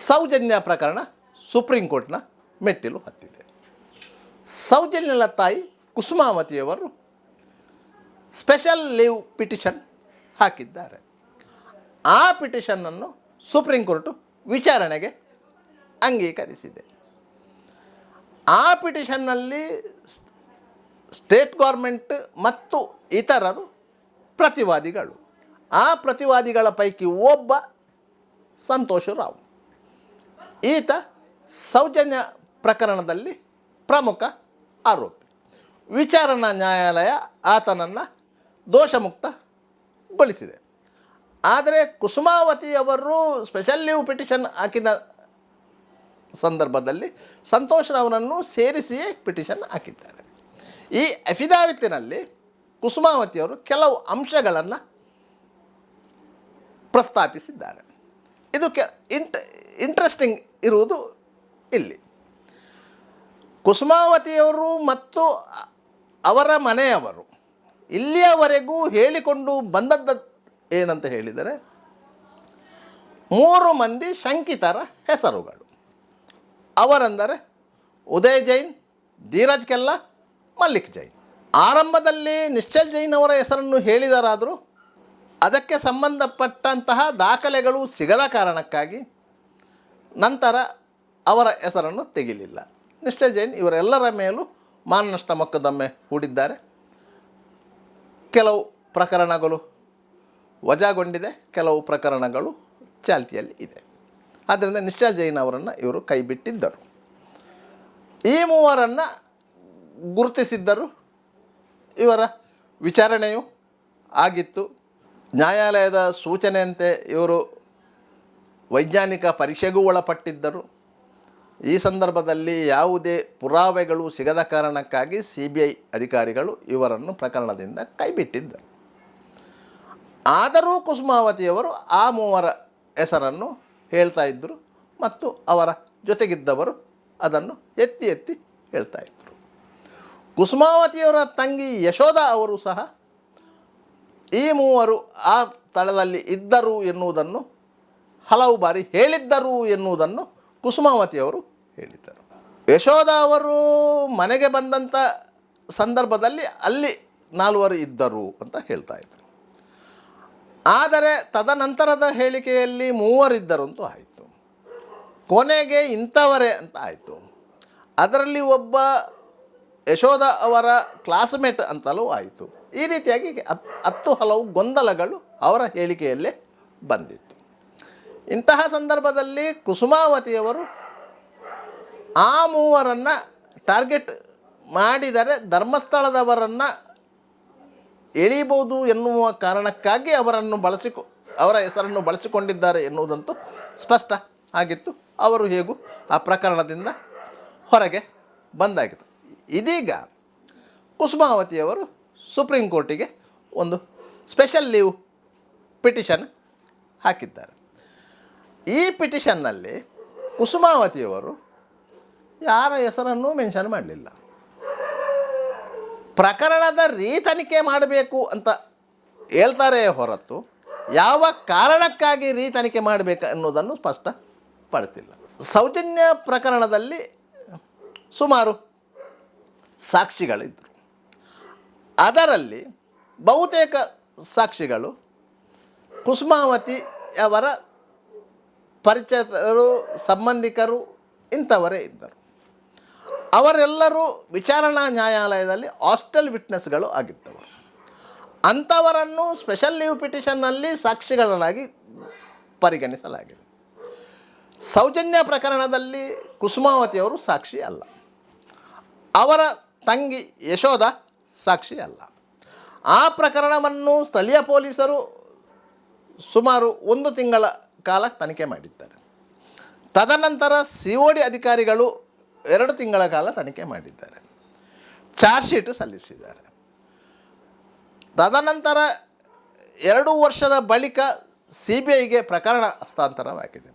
ಸೌಜನ್ಯ ಪ್ರಕರಣ ಸುಪ್ರೀಂ ಕೋರ್ಟ್ನ ಮೆಟ್ಟಿಲು ಹತ್ತಿದೆ. ಸೌಜನ್ಯಳ ತಾಯಿ ಕುಸುಮಾವತಿಯವರು ಸ್ಪೆಷಲ್ ಲೀವ್ ಪಿಟಿಷನ್ ಹಾಕಿದ್ದಾರೆ. ಆ ಪಿಟಿಷನ್ನನ್ನು ಸುಪ್ರೀಂ ಕೋರ್ಟು ವಿಚಾರಣೆಗೆ ಅಂಗೀಕರಿಸಿದೆ. ಆ ಪಿಟಿಷನ್ನಲ್ಲಿ ಸ್ಟೇಟ್ ಗೌರ್ಮೆಂಟ್ ಮತ್ತು ಇತರರು ಪ್ರತಿವಾದಿಗಳು. ಆ ಪ್ರತಿವಾದಿಗಳ ಪೈಕಿ ಒಬ್ಬ ಸಂತೋಷ್ ರಾವ್. ಈತ ಸೌಜನ್ಯ ಪ್ರಕರಣದಲ್ಲಿ ಪ್ರಮುಖ ಆರೋಪಿ. ವಿಚಾರಣಾ ನ್ಯಾಯಾಲಯ ಆತನನ್ನು ದೋಷಮುಕ್ತಗೊಳಿಸಿದೆ. ಆದರೆ ಕುಸುಮಾವತಿಯವರು ಸ್ಪೆಷಲ್ ಲೀವ್ ಪಿಟಿಷನ್ ಹಾಕಿದ ಸಂದರ್ಭದಲ್ಲಿ ಸಂತೋಷ್ ರಾವ್ನನ್ನು ಸೇರಿಸಿಯೇ ಪಿಟಿಷನ್ ಹಾಕಿದ್ದಾರೆ. ಈ ಅಫಿಡಾವಿತ್ತಿನಲ್ಲಿ ಕುಸುಮಾವತಿಯವರು ಕೆಲವು ಅಂಶಗಳನ್ನು ಪ್ರಸ್ತಾಪಿಸಿದ್ದಾರೆ. ಇದು ಇಂಟ್ರೆಸ್ಟಿಂಗ್ ಇರುವುದು ಇಲ್ಲಿ. ಕುಸುಮಾವತಿಯವರು ಮತ್ತು ಅವರ ಮನೆಯವರು ಇಲ್ಲಿಯವರೆಗೂ ಹೇಳಿಕೊಂಡು ಬಂದದ್ದು ಏನಂತ ಹೇಳಿದರೆ 3 ಮಂದಿ ಶಂಕಿತರ ಹೆಸರುಗಳು. ಅವರೆಂದರೆ ಉದಯ್ ಜೈನ್, ಧೀರಜ್ ಕೆಲ್ಲಾ, ಮಲ್ಲಿಕ್ ಜೈನ್. ಆರಂಭದಲ್ಲಿ ನಿಶ್ಚಲ್ ಜೈನ್ ಅವರ ಹೆಸರನ್ನು ಹೇಳಿದರಾದರೂ ಅದಕ್ಕೆ ಸಂಬಂಧಪಟ್ಟಂತಹ ದಾಖಲೆಗಳು ಸಿಗದ ಕಾರಣಕ್ಕಾಗಿ ನಂತರ ಅವರ ಹೆಸರನ್ನು ತೆಗೆಯಲಿಲ್ಲ. ನಿಶ್ಚಲ್ ಜೈನ್ ಇವರೆಲ್ಲರ ಮೇಲೂ ಮಾನನಷ್ಟ ಮೊಕದ್ದಮೆ ಹೂಡಿದ್ದಾರೆ. ಕೆಲವು ಪ್ರಕರಣಗಳು ವಜಾಗೊಂಡಿದೆ, ಕೆಲವು ಪ್ರಕರಣಗಳು ಚಾಲ್ತಿಯಲ್ಲಿ ಇದೆ. ಆದ್ದರಿಂದ ನಿಶ್ಚಲ್ ಜೈನ್ ಅವರನ್ನು ಇವರು ಕೈಬಿಟ್ಟಿದ್ದರು. ಈ ಮೂವರನ್ನು ಗುರುತಿಸಿದ್ದರು. ಇವರ ವಿಚಾರಣೆಯು ಆಗಿತ್ತು. ನ್ಯಾಯಾಲಯದ ಸೂಚನೆಯಂತೆ ಇವರು ವೈಜ್ಞಾನಿಕ ಪರೀಕ್ಷೆಗೂ ಒಳಪಟ್ಟಿದ್ದರು. ಈ ಸಂದರ್ಭದಲ್ಲಿ ಯಾವುದೇ ಪುರಾವೆಗಳು ಸಿಗದ ಕಾರಣಕ್ಕಾಗಿ CBI ಅಧಿಕಾರಿಗಳು ಇವರನ್ನು ಪ್ರಕರಣದಿಂದ ಕೈಬಿಟ್ಟಿದ್ದರು. ಆದರೂ ಕುಸುಮಾವತಿಯವರು ಆ ಮೂವರ ಹೆಸರನ್ನು ಹೇಳ್ತಾ ಇದ್ದರು ಮತ್ತು ಅವರ ಜೊತೆಗಿದ್ದವರು ಅದನ್ನು ಎತ್ತಿ ಎತ್ತಿ ಹೇಳ್ತಾ ಇದ್ದರು. ಕುಸುಮಾವತಿಯವರ ತಂಗಿ ಯಶೋಧ ಅವರು ಸಹ ಈ ಮೂವರು ಆ ಸ್ಥಳದಲ್ಲಿ ಇದ್ದರು ಎನ್ನುವುದನ್ನು ಹಲವು ಬಾರಿ ಹೇಳಿದ್ದರು ಎನ್ನುವುದನ್ನು ಕುಸುಮಾವತಿಯವರು ಹೇಳಿದ್ದರು. ಯಶೋಧ ಅವರು ಮನೆಗೆ ಬಂದಂಥ ಸಂದರ್ಭದಲ್ಲಿ ಅಲ್ಲಿ 4 ಇದ್ದರು ಅಂತ ಹೇಳ್ತಾ ಇದ್ದರು. ಆದರೆ ತದನಂತರದ ಹೇಳಿಕೆಯಲ್ಲಿ 3 ಇದ್ದರು ಅಂತೂ ಆಯಿತು. ಕೊನೆಗೆ ಇಂಥವರೇ ಅಂತ ಆಯಿತು. ಅದರಲ್ಲಿ ಒಬ್ಬ ಯಶೋಧ ಅವರ ಕ್ಲಾಸ್ಮೇಟ್ ಅಂತಲೂ ಆಯಿತು. ಈ ರೀತಿಯಾಗಿ 10 ಹಲವು ಗೊಂದಲಗಳು ಅವರ ಹೇಳಿಕೆಯಲ್ಲೇ ಬಂದಿತ್ತು. ಇಂತಹ ಸಂದರ್ಭದಲ್ಲಿ ಕುಸುಮಾವತಿಯವರು ಆ ಮೂವರನ್ನು ಟಾರ್ಗೆಟ್ ಮಾಡಿದರೆ ಧರ್ಮಸ್ಥಳದವರನ್ನು ಎಳಿಬೋದು ಎನ್ನುವ ಕಾರಣಕ್ಕಾಗಿ ಅವರ ಹೆಸರನ್ನು ಬಳಸಿಕೊಂಡಿದ್ದಾರೆ ಎನ್ನುವುದಂತೂ ಸ್ಪಷ್ಟ ಆಗಿತ್ತು. ಅವರು ಹೇಗೂ ಆ ಪ್ರಕರಣದಿಂದ ಹೊರಗೆ ಬಂದಾಗಿತ್ತು. ಇದೀಗ ಕುಸುಮಾವತಿಯವರು ಸುಪ್ರೀಂ ಕೋರ್ಟಿಗೆ ಒಂದು ಸ್ಪೆಷಲ್ ಲೀವ್ ಪಿಟಿಷನ್ ಹಾಕಿದ್ದಾರೆ. ಈ ಪಿಟಿಷನ್ನಲ್ಲಿ ಕುಸುಮಾವತಿಯವರು ಯಾರ ಹೆಸರನ್ನೂ ಮೆನ್ಷನ್ ಮಾಡಲಿಲ್ಲ. ಪ್ರಕರಣದ ರೀತನಿಖೆ ಮಾಡಬೇಕು ಅಂತ ಹೇಳ್ತಾರೆ ಹೊರತು ಯಾವ ಕಾರಣಕ್ಕಾಗಿ ರೀತನಿಖೆ ಮಾಡಬೇಕು ಅನ್ನೋದನ್ನು ಸ್ಪಷ್ಟಪಡಿಸಿಲ್ಲ. ಸೌಜನ್ಯ ಪ್ರಕರಣದಲ್ಲಿ ಸುಮಾರು ಸಾಕ್ಷಿಗಳಿದ್ದರು. ಅದರಲ್ಲಿ ಬಹುತೇಕ ಸಾಕ್ಷಿಗಳು ಕುಸುಮಾವತಿಯವರ ಪರಿಚಯರು, ಸಂಬಂಧಿಕರು ಇಂಥವರೇ ಇದ್ದರು. ಅವರೆಲ್ಲರೂ ವಿಚಾರಣಾ ನ್ಯಾಯಾಲಯದಲ್ಲಿ ಹಾಸ್ಟೆಲ್ ವಿಟ್ನೆಸ್ಗಳು ಆಗಿದ್ದವರು. ಅಂಥವರನ್ನು ಸ್ಪೆಷಲ್ ಲೀವ್ ಪಿಟಿಷನ್ನಲ್ಲಿ ಸಾಕ್ಷಿಗಳನ್ನಾಗಿ ಪರಿಗಣಿಸಲಾಗಿದೆ. ಸೌಜನ್ಯ ಪ್ರಕರಣದಲ್ಲಿ ಕುಸುಮಾವತಿಯವರು ಸಾಕ್ಷಿ ಅಲ್ಲ. ಅವರ ತಂಗಿ ಯಶೋಧ ಸಾಕ್ಷಿ ಅಲ್ಲ. ಆ ಪ್ರಕರಣವನ್ನು ಸ್ಥಳೀಯ ಪೊಲೀಸರು ಸುಮಾರು 1 ತಿಂಗಳ ಕಾಲ ತನಿಖೆ ಮಾಡಿದ್ದಾರೆ. ತದನಂತರ COD ಅಧಿಕಾರಿಗಳು 2 ತಿಂಗಳ ಕಾಲ ತನಿಖೆ ಮಾಡಿದ್ದಾರೆ. ಚಾರ್ಜ್ ಶೀಟ್ ಸಲ್ಲಿಸಿದ್ದಾರೆ. ತದನಂತರ 2 ವರ್ಷದ ಬಳಿಕ CBIಗೆ ಪ್ರಕರಣ ಹಸ್ತಾಂತರವಾಗಿದೆ.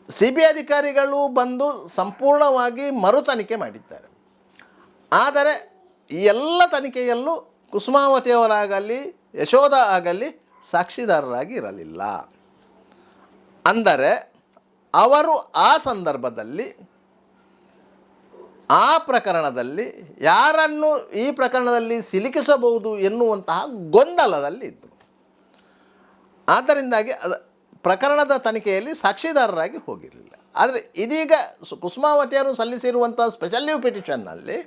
CBI ಅಧಿಕಾರಿಗಳು ಬಂದು ಸಂಪೂರ್ಣವಾಗಿ ಮರು ತನಿಖೆ ಮಾಡಿದ್ದಾರೆ. ಆದರೆ ಈ ಎಲ್ಲ ತನಿಖೆಯಲ್ಲೂ ಕುಸುಮಾವತಿಯವರಾಗಲಿ ಯಶೋಧ ಆಗಲಿ ಸಾಕ್ಷಿದಾರರಾಗಿ ಇರಲಿಲ್ಲ. ಅಂದರೆ ಅವರು ಆ ಸಂದರ್ಭದಲ್ಲಿ ಆ ಪ್ರಕರಣದಲ್ಲಿ ಯಾರನ್ನು ಈ ಪ್ರಕರಣದಲ್ಲಿ ಸಿಲುಕಿಸಬಹುದು ಎನ್ನುವಂತಹ ಗೊಂದಲದಲ್ಲಿ ಇದ್ದರು. ಆದ್ದರಿಂದಾಗಿ ಪ್ರಕರಣದ ತನಿಖೆಯಲ್ಲಿ ಸಾಕ್ಷಿದಾರರಾಗಿ ಹೋಗಿರಲಿಲ್ಲ. ಆದರೆ ಇದೀಗ ಕುಸುಮಾವತಿಯವರು ಸಲ್ಲಿಸಿರುವಂಥ ಸ್ಪೆಷಲ್ ಲೀವ್ ಪಿಟಿಷನ್ನಲ್ಲಿ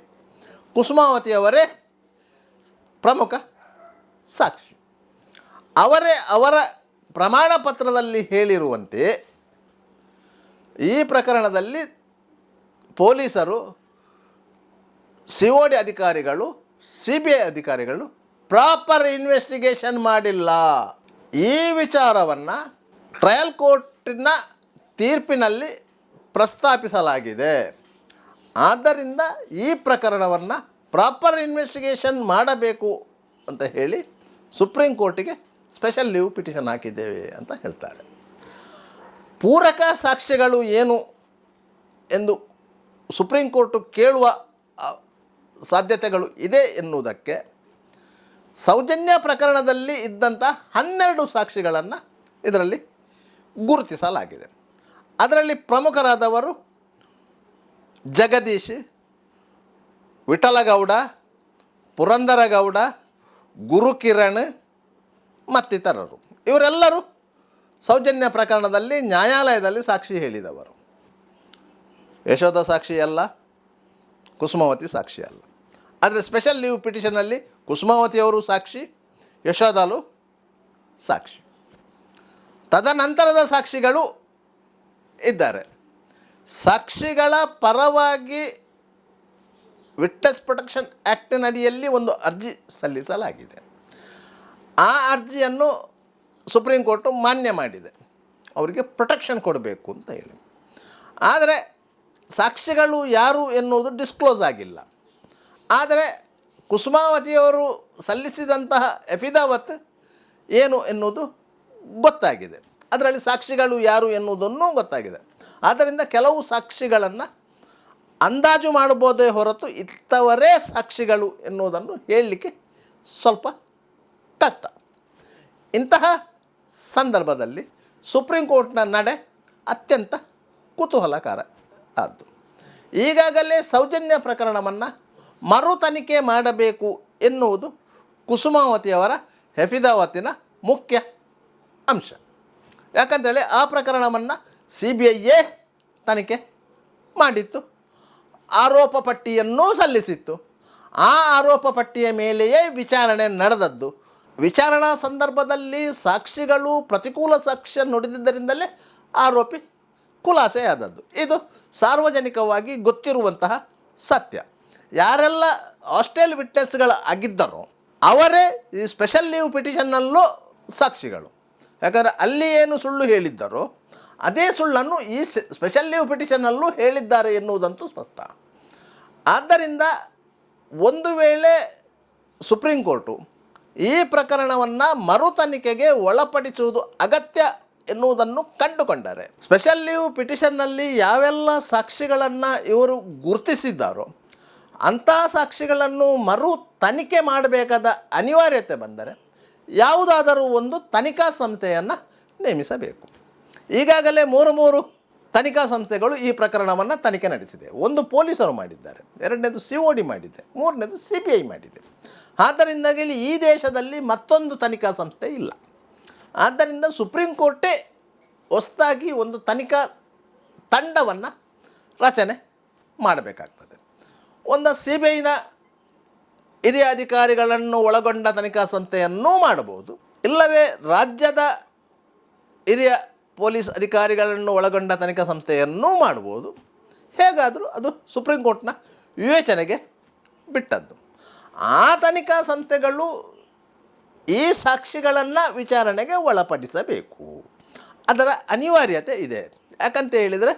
ಕುಸುಮಾವತಿಯವರೇ ಪ್ರಮುಖ ಸಾಕ್ಷಿ. ಅವರ ಪ್ರಮಾಣ ಪತ್ರದಲ್ಲಿ ಹೇಳಿರುವಂತೆ ಈ ಪ್ರಕರಣದಲ್ಲಿ ಪೊಲೀಸರು, COD ಅಧಿಕಾರಿಗಳು, CBI ಅಧಿಕಾರಿಗಳು ಪ್ರಾಪರ್ ಇನ್ವೆಸ್ಟಿಗೇಷನ್ ಮಾಡಿಲ್ಲ. ಈ ವಿಚಾರವನ್ನು ಟ್ರಯಲ್ ಕೋರ್ಟಿನ ತೀರ್ಪಿನಲ್ಲಿ ಪ್ರಸ್ತಾಪಿಸಲಾಗಿದೆ. ಆದ್ದರಿಂದ ಈ ಪ್ರಕರಣವನ್ನು ಪ್ರಾಪರ್ ಇನ್ವೆಸ್ಟಿಗೇಷನ್ ಮಾಡಬೇಕು ಅಂತ ಹೇಳಿ ಸುಪ್ರೀಂ ಕೋರ್ಟಿಗೆ ಸ್ಪೆಷಲ್ ಲೀವ್ ಪಿಟಿಷನ್ ಹಾಕಿದ್ದೇವೆ ಅಂತ ಹೇಳ್ತಾರೆ. ಪೂರಕ ಸಾಕ್ಷ್ಯಗಳು ಏನು ಎಂದು ಸುಪ್ರೀಂ ಕೋರ್ಟು ಕೇಳುವ ಸಾಧ್ಯತೆಗಳು ಇದೆ ಎನ್ನುವುದಕ್ಕೆ ಸೌಜನ್ಯ ಪ್ರಕರಣದಲ್ಲಿ ಇದ್ದಂಥ 12 ಸಾಕ್ಷಿಗಳನ್ನು ಇದರಲ್ಲಿ ಗುರುತಿಸಲಾಗಿದೆ. ಅದರಲ್ಲಿ ಪ್ರಮುಖರಾದವರು ಜಗದೀಶ್, ವಿಠಲಗೌಡ, ಪುರಂದರಗೌಡ, ಗುರುಕಿರಣ್ ಮತ್ತಿತರರು. ಇವರೆಲ್ಲರೂ ಸೌಜನ್ಯ ಪ್ರಕರಣದಲ್ಲಿ ನ್ಯಾಯಾಲಯದಲ್ಲಿ ಸಾಕ್ಷಿ ಹೇಳಿದವರು. ಯಶೋಧ ಸಾಕ್ಷಿ ಅಲ್ಲ, ಕುಸುಮಾವತಿ ಸಾಕ್ಷಿ ಅಲ್ಲ. ಆದರೆ ಸ್ಪೆಷಲ್ ಲೀವ್ ಪಿಟಿಷನಲ್ಲಿ ಕುಸುಮಾವತಿಯವರು ಸಾಕ್ಷಿ, ಯಶೋಧಲು ಸಾಕ್ಷಿ. ತದನಂತರದ ಸಾಕ್ಷಿಗಳು ಇದ್ದಾರೆ. ಸಾಕ್ಷಿಗಳ ಪರವಾಗಿ ವಿಟ್ನೆಸ್ ಪ್ರೊಟೆಕ್ಷನ್ ಆ್ಯಕ್ಟಿನಡಿಯಲ್ಲಿ ಒಂದು ಅರ್ಜಿ ಸಲ್ಲಿಸಲಾಗಿದೆ. ಆ ಅರ್ಜಿಯನ್ನು ಸುಪ್ರೀಂ ಕೋರ್ಟು ಮಾನ್ಯ ಮಾಡಿದೆ, ಅವರಿಗೆ ಪ್ರೊಟೆಕ್ಷನ್ ಕೊಡಬೇಕು ಅಂತ ಹೇಳಿ. ಆದರೆ ಸಾಕ್ಷಿಗಳು ಯಾರು ಎನ್ನುವುದು ಡಿಸ್ಕ್ಲೋಸ್ ಆಗಿಲ್ಲ. ಆದರೆ ಕುಸುಮಾವತಿಯವರು ಸಲ್ಲಿಸಿದಂತಹ ಎಫಿದಾವತ್ ಏನು ಎನ್ನುವುದು ಗೊತ್ತಾಗಿದೆ. ಅದರಲ್ಲಿ ಸಾಕ್ಷಿಗಳು ಯಾರು ಎನ್ನುವುದನ್ನು ಗೊತ್ತಾಗಿದೆ. ಆದ್ದರಿಂದ ಕೆಲವು ಸಾಕ್ಷಿಗಳನ್ನು ಅಂದಾಜು ಮಾಡಬಹುದೇ ಹೊರತು ಇಂಥವರೇ ಸಾಕ್ಷಿಗಳು ಎನ್ನುವುದನ್ನು ಹೇಳಲಿಕ್ಕೆ ಸ್ವಲ್ಪ ಕಷ್ಟ. ಇಂತಹ ಸಂದರ್ಭದಲ್ಲಿ ಸುಪ್ರೀಂ ಕೋರ್ಟ್ನ ನಡೆ ಅತ್ಯಂತ ಕುತೂಹಲಕಾರ ಆದ್ದು. ಈಗಾಗಲೇ ಸೌಜನ್ಯ ಪ್ರಕರಣವನ್ನು ಮರು ತನಿಖೆ ಮಾಡಬೇಕು ಎನ್ನುವುದು ಕುಸುಮಾವತಿಯವರ ಎಫಿದಾವತ್ತಿನ ಮುಖ್ಯ ಅಂಶ. ಯಾಕಂತೇಳಿ ಆ ಪ್ರಕರಣವನ್ನು CBI ತನಿಖೆ ಮಾಡಿತ್ತು, ಆರೋಪ ಪಟ್ಟಿಯನ್ನೂ ಸಲ್ಲಿಸಿತ್ತು. ಆ ಆರೋಪ ಪಟ್ಟಿಯ ಮೇಲೆಯೇ ವಿಚಾರಣೆ ನಡೆದದ್ದು. ವಿಚಾರಣಾ ಸಂದರ್ಭದಲ್ಲಿ ಸಾಕ್ಷಿಗಳು ಪ್ರತಿಕೂಲ ಸಾಕ್ಷ್ಯ ನುಡಿದಿದ್ದರಿಂದಲೇ ಆರೋಪಿ ಖುಲಾಸೆಯಾದದ್ದು. ಇದು ಸಾರ್ವಜನಿಕವಾಗಿ ಗೊತ್ತಿರುವಂತಹ ಸತ್ಯ. ಯಾರೆಲ್ಲ ಹಾಸ್ಟೆಲ್ ವಿಟ್ನೆಸ್ಗಳು ಆಗಿದ್ದರೋ ಅವರೇ ಈ ಸ್ಪೆಷಲ್ ಲೀವ್ ಪಿಟಿಷನ್ನಲ್ಲೂ ಸಾಕ್ಷಿಗಳು. ಯಾಕಂದರೆ ಅಲ್ಲಿ ಏನು ಸುಳ್ಳು ಹೇಳಿದ್ದರೋ ಅದೇ ಸುಳ್ಳನ್ನು ಈ ಸ್ಪೆಷಲ್ ಲೀವ್ ಪಿಟಿಷನ್ನಲ್ಲೂ ಹೇಳಿದ್ದಾರೆ ಎನ್ನುವುದಂತೂ ಸ್ಪಷ್ಟ. ಆದ್ದರಿಂದ ಒಂದು ವೇಳೆ ಸುಪ್ರೀಂ ಕೋರ್ಟು ಈ ಪ್ರಕರಣವನ್ನು ಮರು ತನಿಖೆಗೆ ಒಳಪಡಿಸುವುದು ಅಗತ್ಯ ಎನ್ನುವುದನ್ನು ಕಂಡುಕೊಂಡರೆ, ಸ್ಪೆಷಲ್ ಲೀವ್ ಪಿಟಿಷನ್ನಲ್ಲಿ ಯಾವೆಲ್ಲ ಸಾಕ್ಷಿಗಳನ್ನು ಇವರು ಗುರುತಿಸಿದ್ದಾರೋ ಅಂಥ ಸಾಕ್ಷಿಗಳನ್ನು ಮರು ತನಿಖೆ ಮಾಡಬೇಕಾದ ಅನಿವಾರ್ಯತೆ ಬಂದರೆ ಯಾವುದಾದರೂ ಒಂದು ತನಿಖಾ ಸಂಸ್ಥೆಯನ್ನು ನೇಮಿಸಬೇಕು. ಈಗಾಗಲೇ ಮೂರು ತನಿಖಾ ಸಂಸ್ಥೆಗಳು ಈ ಪ್ರಕರಣವನ್ನು ತನಿಖೆ ನಡೆಸಿದೆ. ಒಂದು ಪೊಲೀಸರು ಮಾಡಿದ್ದಾರೆ, ಎರಡನೇದು COD ಮಾಡಿದೆ, ಮೂರನೇದು CBI ಮಾಡಿದೆ. ಆದ್ದರಿಂದಾಗಿ ಈ ದೇಶದಲ್ಲಿ ಮತ್ತೊಂದು ತನಿಖಾ ಸಂಸ್ಥೆ ಇಲ್ಲ. ಆದ್ದರಿಂದ ಸುಪ್ರೀಂ ಕೋರ್ಟೇ ಹೊಸದಾಗಿ ಒಂದು ತನಿಖಾ ತಂಡವನ್ನು ರಚನೆ ಮಾಡಬೇಕಾಗ್ತದೆ. ಒಂದು CBIನ ಹಿರಿಯ ಅಧಿಕಾರಿಗಳನ್ನು ಒಳಗೊಂಡ ತನಿಖಾ ಸಂಸ್ಥೆಯನ್ನೂ ಮಾಡಬಹುದು, ಇಲ್ಲವೇ ರಾಜ್ಯದ ಹಿರಿಯ ಪೊಲೀಸ್ ಅಧಿಕಾರಿಗಳನ್ನು ಒಳಗೊಂಡ ತನಿಖಾ ಸಂಸ್ಥೆಯನ್ನೂ ಮಾಡ್ಬೋದು. ಹೇಗಾದರೂ ಅದು ಸುಪ್ರೀಂ ಕೋರ್ಟ್ನ ವಿವೇಚನೆಗೆ ಬಿಟ್ಟದ್ದು. ಆ ತನಿಖಾ ಸಂಸ್ಥೆಗಳು ಈ ಸಾಕ್ಷಿಗಳನ್ನು ವಿಚಾರಣೆಗೆ ಒಳಪಡಿಸಬೇಕು, ಅದರ ಅನಿವಾರ್ಯತೆ ಇದೆ. ಯಾಕಂತ ಹೇಳಿದರೆ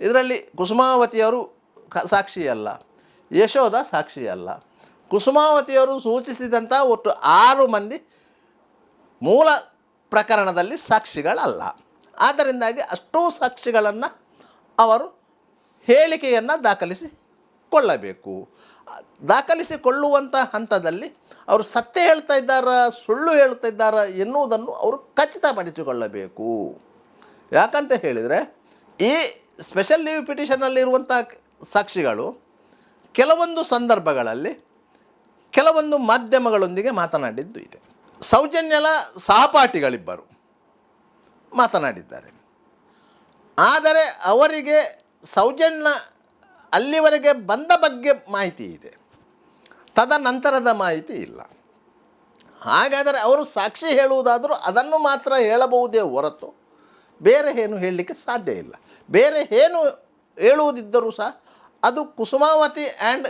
ಇದರಲ್ಲಿ ಕುಸುಮಾವತಿಯವರು ಸಾಕ್ಷಿಯಲ್ಲ, ಯಶೋಧ ಸಾಕ್ಷಿಯಲ್ಲ. ಕುಸುಮಾವತಿಯವರು ಸೂಚಿಸಿದಂಥ ಒಟ್ಟು 6 ಮಂದಿ ಮೂಲ ಪ್ರಕರಣದಲ್ಲಿ ಸಾಕ್ಷಿಗಳಲ್ಲ. ಆದ್ದರಿಂದಾಗಿ ಅಷ್ಟೂ ಸಾಕ್ಷಿಗಳನ್ನು ಅವರು ಹೇಳಿಕೆಯನ್ನು ದಾಖಲಿಸಿಕೊಳ್ಳಬೇಕು. ದಾಖಲಿಸಿಕೊಳ್ಳುವಂಥ ಹಂತದಲ್ಲಿ ಅವರು ಸತ್ಯ ಹೇಳ್ತಾ ಇದ್ದಾರಾ ಸುಳ್ಳು ಹೇಳ್ತಾ ಇದ್ದಾರಾ ಎನ್ನುವುದನ್ನು ಅವರು ಖಚಿತಪಡಿಸಿಕೊಳ್ಳಬೇಕು. ಯಾಕಂತ ಹೇಳಿದರೆ ಈ ಸ್ಪೆಷಲ್ ಲೀವ್ ಪಿಟಿಷನ್ನಲ್ಲಿರುವಂಥ ಸಾಕ್ಷಿಗಳು ಕೆಲವೊಂದು ಸಂದರ್ಭಗಳಲ್ಲಿ ಕೆಲವೊಂದು ಮಾಧ್ಯಮಗಳೊಂದಿಗೆ ಮಾತನಾಡಿದ್ದು ಇದೆ. ಸೌಜನ್ಯಳ ಸಹಪಾಠಿಗಳಿಬ್ಬರು ಮಾತನಾಡಿದ್ದಾರೆ. ಆದರೆ ಅವರಿಗೆ ಸೌಜನ್ಯ ಅಲ್ಲಿವರೆಗೆ ಬಂದ ಬಗ್ಗೆ ಮಾಹಿತಿ ಇದೆ, ತದನಂತರದ ಮಾಹಿತಿ ಇಲ್ಲ. ಹಾಗಾದರೆ ಅವರು ಸಾಕ್ಷಿ ಹೇಳುವುದಾದರೂ ಅದನ್ನು ಮಾತ್ರ ಹೇಳಬಹುದೇ ಹೊರತು ಬೇರೆ ಏನು ಹೇಳಲಿಕ್ಕೆ ಸಾಧ್ಯ ಇಲ್ಲ. ಬೇರೆ ಏನು ಹೇಳುವುದಿದ್ದರೂ ಸಹ ಅದು ಕುಸುಮಾವತಿ ಆ್ಯಂಡ್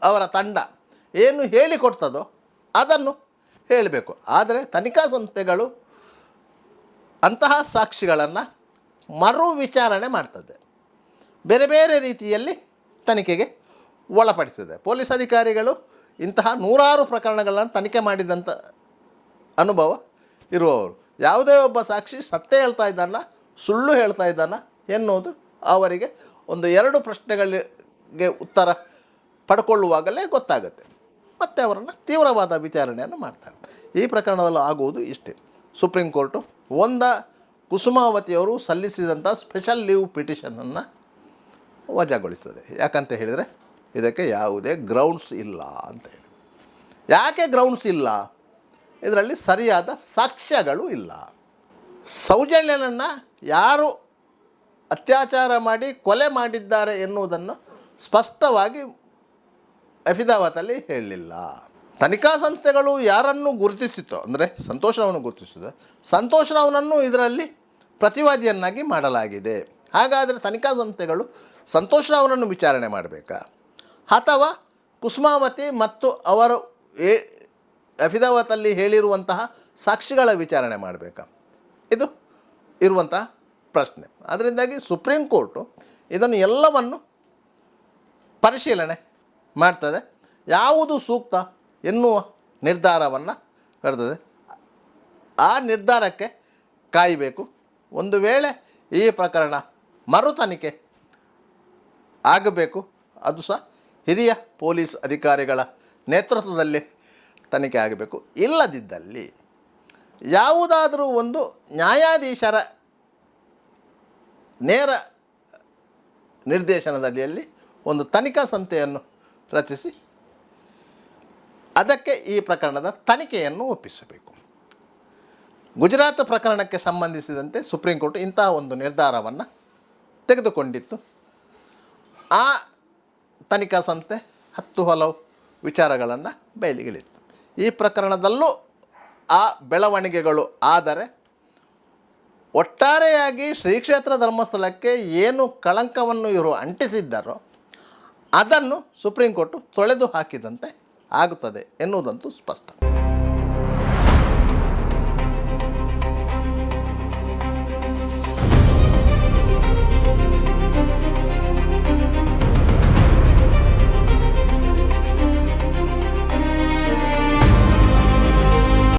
ಅವರ ತಂಡ ಏನು ಹೇಳಿಕೊಡ್ತದೋ ಅದನ್ನು ಹೇಳಬೇಕು. ಆದರೆ ತನಿಖಾ ಸಂಸ್ಥೆಗಳು ಅಂತಹ ಸಾಕ್ಷಿಗಳನ್ನು ಮರು ವಿಚಾರಣೆ ಮಾಡ್ತದೆ, ಬೇರೆ ಬೇರೆ ರೀತಿಯಲ್ಲಿ ತನಿಖೆಗೆ ಒಳಪಡಿಸಿದೆ. ಪೊಲೀಸ್ ಅಧಿಕಾರಿಗಳು ಇಂತಹ ನೂರಾರು ಪ್ರಕರಣಗಳನ್ನು ತನಿಖೆ ಮಾಡಿದಂಥ ಅನುಭವ ಇರುವವರು. ಯಾವುದೇ ಒಬ್ಬ ಸಾಕ್ಷಿ ಸತ್ಯ ಹೇಳ್ತಾ ಇದ್ದಾನ ಸುಳ್ಳು ಹೇಳ್ತಾ ಇದ್ದಾನ ಎನ್ನುವುದು ಅವರಿಗೆ ಒಂದು 2 ಪ್ರಶ್ನೆಗಳಿಗೆ ಉತ್ತರ ಪಡ್ಕೊಳ್ಳುವಾಗಲೇ ಗೊತ್ತಾಗುತ್ತೆ. ಮತ್ತು ಅವರನ್ನು ತೀವ್ರವಾದ ವಿಚಾರಣೆಯನ್ನು ಮಾಡ್ತಾರೆ. ಈ ಪ್ರಕರಣದಲ್ಲಿ ಆಗುವುದು ಇಷ್ಟೇ. ಸುಪ್ರೀಂ ಕೋರ್ಟು ಕುಸುಮಾವತಿಯವರು ಸಲ್ಲಿಸಿದಂಥ ಸ್ಪೆಷಲ್ ಲೀವ್ ಪಿಟಿಷನನ್ನು ವಜಾಗೊಳಿಸ್ತದೆ. ಯಾಕಂತ ಹೇಳಿದರೆ ಇದಕ್ಕೆ ಯಾವುದೇ ಗ್ರೌಂಡ್ಸ್ ಇಲ್ಲ ಅಂತ ಹೇಳಿ. ಯಾಕೆ ಗ್ರೌಂಡ್ಸ್ ಇಲ್ಲ? ಇದರಲ್ಲಿ ಸರಿಯಾದ ಸಾಕ್ಷ್ಯಗಳು ಇಲ್ಲ. ಸೌಜನ್ಯನನ್ನು ಯಾರು ಅತ್ಯಾಚಾರ ಮಾಡಿ ಕೊಲೆ ಮಾಡಿದ್ದಾರೆ ಎನ್ನುವುದನ್ನು ಸ್ಪಷ್ಟವಾಗಿ ಅಫಿದಾವತಲ್ಲಿ ಹೇಳಲಿಲ್ಲ. ತನಿಖಾ ಸಂಸ್ಥೆಗಳು ಯಾರನ್ನು ಗುರುತಿಸಿತೋ, ಅಂದರೆ ಸಂತೋಷ್ ರಾವ್ನನ್ನು ಗುರುತಿಸಿದೆ, ಸಂತೋಷ್ ರಾವ್ನನ್ನು ಇದರಲ್ಲಿ ಪ್ರತಿವಾದಿಯನ್ನಾಗಿ ಮಾಡಲಾಗಿದೆ. ಹಾಗಾದರೆ ತನಿಖಾ ಸಂಸ್ಥೆಗಳು ಸಂತೋಷ್ ರಾವ್ನನ್ನು ವಿಚಾರಣೆ ಮಾಡಬೇಕಾ ಅಥವಾ ಕುಸುಮಾವತಿ ಮತ್ತು ಅವರು ಅಫಿದಾವತಲ್ಲಿ ಹೇಳಿರುವಂತಹ ಸಾಕ್ಷಿಗಳ ವಿಚಾರಣೆ ಮಾಡಬೇಕಾ? ಇದು ಇರುವಂತಹ ಪ್ರಶ್ನೆ. ಅದರಿಂದಾಗಿ ಸುಪ್ರೀಂ ಕೋರ್ಟು ಇದನ್ನು ಎಲ್ಲವನ್ನು ಪರಿಶೀಲನೆ ಮಾಡ್ತದೆ, ಯಾವುದು ಸೂಕ್ತ ಎನ್ನುವ ನಿರ್ಧಾರವನ್ನು ಕರೆದಿದೆ. ಆ ನಿರ್ಧಾರಕ್ಕೆ ಕಾಯಬೇಕು. ಒಂದು ವೇಳೆ ಈ ಪ್ರಕರಣ ಮರು ತನಿಖೆ ಆಗಬೇಕು, ಅದು ಸಹ ಹಿರಿಯ ಪೊಲೀಸ್ ಅಧಿಕಾರಿಗಳ ನೇತೃತ್ವದಲ್ಲಿ ತನಿಖೆ ಆಗಬೇಕು. ಇಲ್ಲದಿದ್ದಲ್ಲಿ ಯಾವುದಾದರೂ ಒಂದು ನ್ಯಾಯಾಧೀಶರ ನೇರ ನಿರ್ದೇಶನದಡಿಯಲ್ಲಿ ಒಂದು ತನಿಖಾ ಸಂಸ್ಥೆಯನ್ನು ರಚಿಸಿ ಅದಕ್ಕೆ ಈ ಪ್ರಕರಣದ ತನಿಖೆಯನ್ನು ಒಪ್ಪಿಸಬೇಕು. ಗುಜರಾತ್ ಪ್ರಕರಣಕ್ಕೆ ಸಂಬಂಧಿಸಿದಂತೆ ಸುಪ್ರೀಂ ಕೋರ್ಟ್ ಇಂತಹ ಒಂದು ನಿರ್ಧಾರವನ್ನು ತೆಗೆದುಕೊಂಡಿತ್ತು. ಆ ತನಿಖಾ ಸಂಸ್ಥೆ 10 ಹಲವು ವಿಚಾರಗಳನ್ನು ಬಯಲಿಗಿಳಿತ್ತು. ಈ ಪ್ರಕರಣದಲ್ಲೂ ಆ ಬೆಳವಣಿಗೆಗಳು ಆದರೆ ಒಟ್ಟಾರೆಯಾಗಿ ಶ್ರೀ ಕ್ಷೇತ್ರ ಧರ್ಮಸ್ಥಳಕ್ಕೆ ಏನು ಕಳಂಕವನ್ನು ಇವರು ಅಂಟಿಸಿದ್ದಾರೋ ಅದನ್ನು ಸುಪ್ರೀಂ ಕೋರ್ಟು ತೊಳೆದು ಹಾಕಿದಂತೆ ಆಗುತ್ತದೆ ಎನ್ನುವುದಂತೂ ಸ್ಪಷ್ಟ.